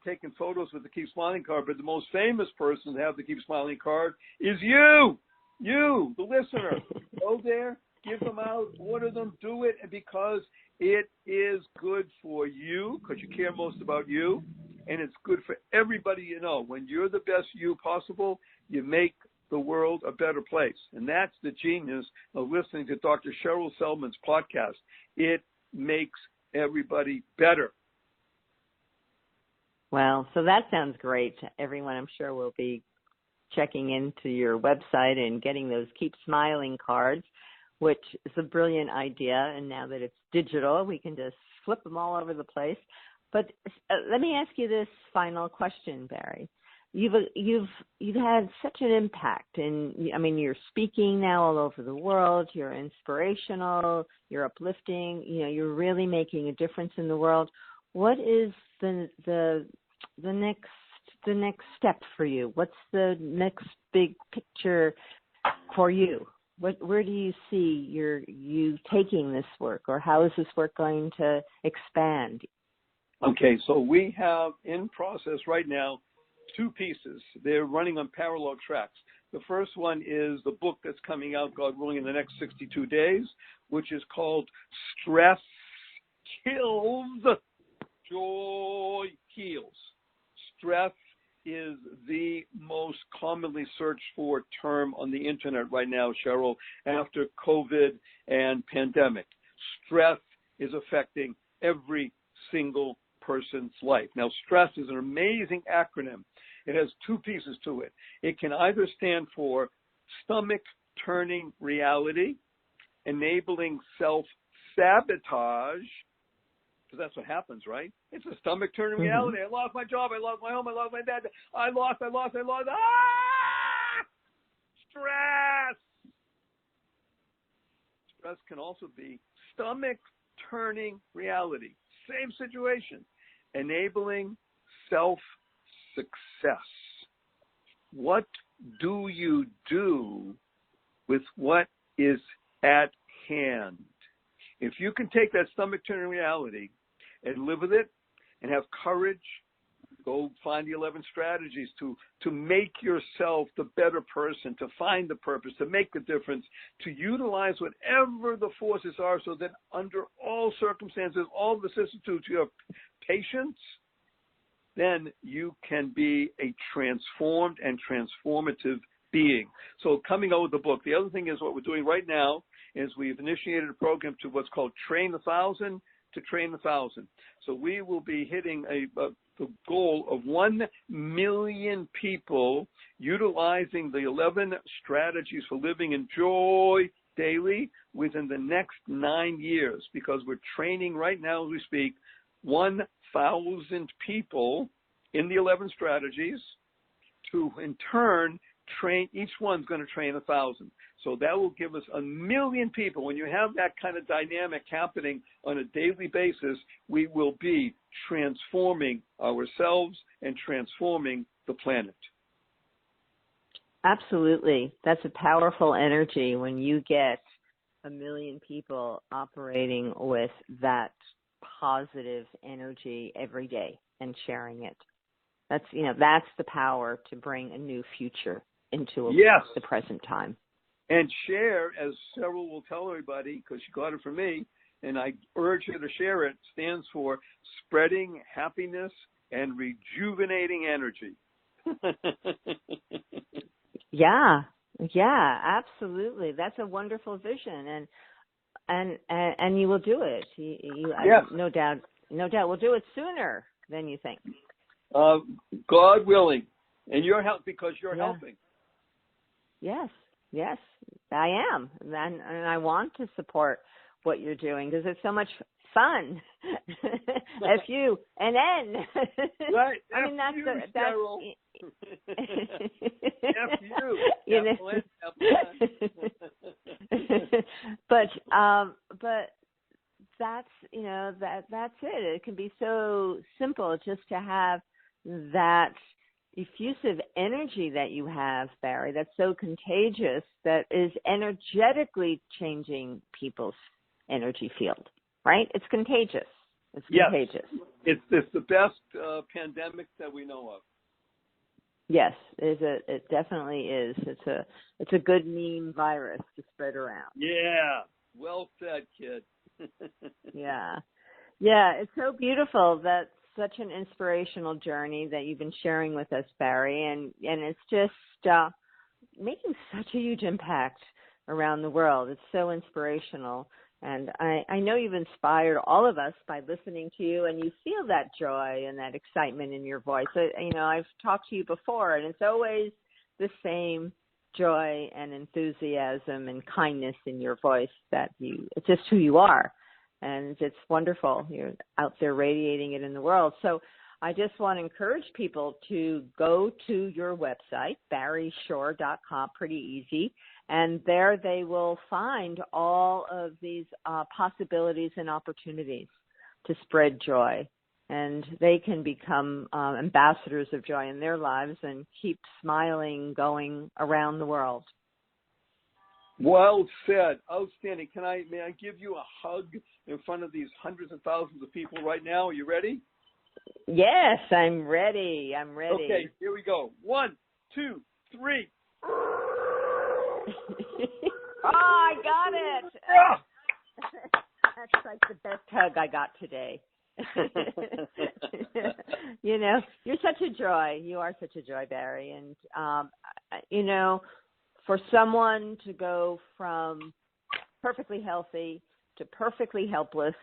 taken photos with the Keep Smiling card. But the most famous person to have the Keep Smiling card is you, the listener. Go there, give them out, order them, do it, and because it is good for you, because you care most about you, and it's good for everybody you know. When you're the best you possible, you make the world a better place. And that's the genius of listening to Dr. Cheryl Selman's podcast. It makes everybody better. Well, so that sounds great. Everyone, I'm sure, will be checking into your website and getting those Keep Smiling cards, which is a brilliant idea. And now that it's digital, we can just flip them all over the place. But let me ask you this final question, Barry. You've had such an impact, and I mean, you're speaking now all over the world. You're inspirational. You're uplifting. You're really making a difference in the world. What is the next step for you? What's the next big picture for you? Where do you see you taking this work, or how is this work going to expand? Okay, so we have in process right now 2 pieces. They're running on parallel tracks. The first one is the book that's coming out, God willing, in the next 62 days, which is called Stress Kills, Joy Heals. Stress is the most commonly searched for term on the internet right now, Cheryl, after COVID and pandemic. Stress is affecting every single person's life. Now, stress is an amazing acronym. It has 2 pieces to it. It can either stand for stomach-turning reality, enabling self-sabotage, because that's what happens, right? It's a stomach-turning reality. I lost my job. I lost my home. I lost my dad. I lost. Ah! Stress! Stress can also be stomach-turning reality. Same situation. Enabling self-success. What do you do with what is at hand? If you can take that stomach-turning reality and live with it and have courage, go find the 11 strategies to make yourself the better person, to find the purpose, to make the difference, to utilize whatever the forces are so that under all circumstances, all vicissitudes, you have patience, then you can be a transformed and transformative being. So coming out with the book. The other thing is what we're doing right now is we've initiated a program to what's called Train 1,000 to Train 1,000. So we will be hitting the goal of 1 million people utilizing the 11 strategies for living in joy daily within the next 9 years, because we're training right now as we speak 1,000 people in the 11 strategies to in turn train. Each one's going to train 1,000. So that will give us 1 million people. When you have that kind of dynamic happening on a daily basis, we will be transforming ourselves and transforming the planet. Absolutely. That's a powerful energy when you get 1 million people operating with that positive energy every day and sharing it. That's the power to bring a new future into the present time. And share, as Cheryl will tell everybody, because she got it from me, and I urge her to share it, stands for spreading happiness and rejuvenating energy. Yeah, absolutely. That's a wonderful vision, and you will do it. Yes. No doubt. We'll do it sooner than you think. God willing, and your help, because you're helping. Yes. Yes, I am. And I want to support what you're doing because it's so much fun. F-U-N-N. Right. I mean, that's Cheryl. F-U. You know. But that's, that's it. It can be so simple just to have that effusive energy that you have, Barry, that's so contagious, that is energetically changing people's energy field, right? It's contagious. It's contagious. It's the best pandemic that we know of. Yes, it definitely is. It's a good meme virus to spread around. Yeah. Well said, kid. Yeah. Yeah, it's so beautiful. That's such an inspirational journey that you've been sharing with us, Barry, and it's just making such a huge impact around the world. It's so inspirational. And I know you've inspired all of us by listening to you, and you feel that joy and that excitement in your voice. I've talked to you before, and it's always the same joy and enthusiasm and kindness in your voice it's just who you are. And it's wonderful. You're out there radiating it in the world. So I just want to encourage people to go to your website, barryshore.com, pretty easy. And there they will find all of these possibilities and opportunities to spread joy. And they can become ambassadors of joy in their lives and keep smiling going around the world. Well said. Outstanding. May I give you a hug in front of these hundreds of thousands of people right now? Are you ready? Yes, I'm ready. Okay, here we go. 1, 2, 3. Oh, I got it. Yeah. That's like the best hug I got today. You're such a joy. You are such a joy, Barry. And, for someone to go from perfectly healthy to perfectly helpless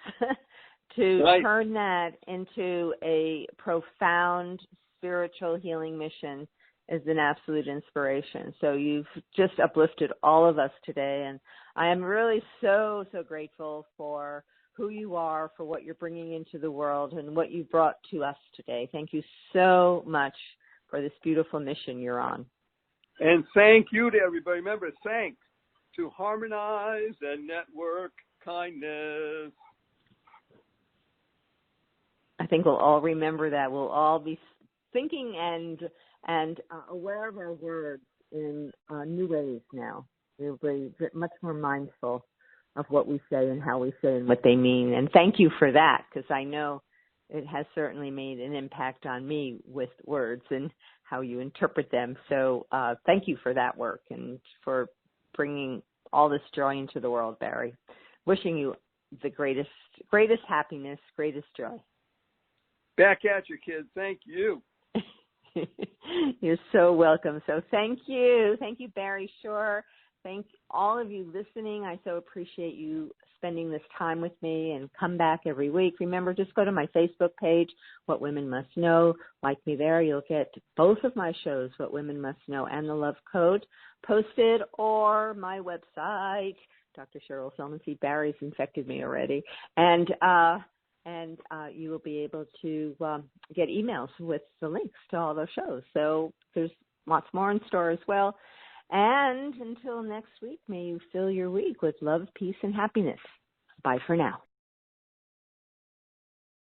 to turn that into a profound spiritual healing mission is an absolute inspiration. So you've just uplifted all of us today. And I am really so, so grateful for who you are, for what you're bringing into the world and what you brought to us today. Thank you so much for this beautiful mission you're on. And thank you to everybody. Remember, thanks to Harmonize and Network Kindness. I think we'll all remember that. We'll all be thinking and aware of our words in new ways now. We'll be much more mindful of what we say and how we say and what they mean. And thank you for that, because I know it has certainly made an impact on me with words and how you interpret them. So thank you for that work and for bringing all this joy into the world, Barry. Wishing you the greatest happiness, greatest joy. Back at you, kids. Thank you. You're so welcome. So thank you. Thank you, Barry Shore. Thank all of you listening. I so appreciate you spending this time with me, and come back every week. Remember, just go to my Facebook page, What Women Must Know. Like me there. You'll get both of my shows, What Women Must Know and The Love Code, posted, or my website, Dr. Cheryl Selman. See, Barry's infected me already. And you will be able to get emails with the links to all those shows. So there's lots more in store as well. And until next week, may you fill your week with love, peace, and happiness. Bye for now.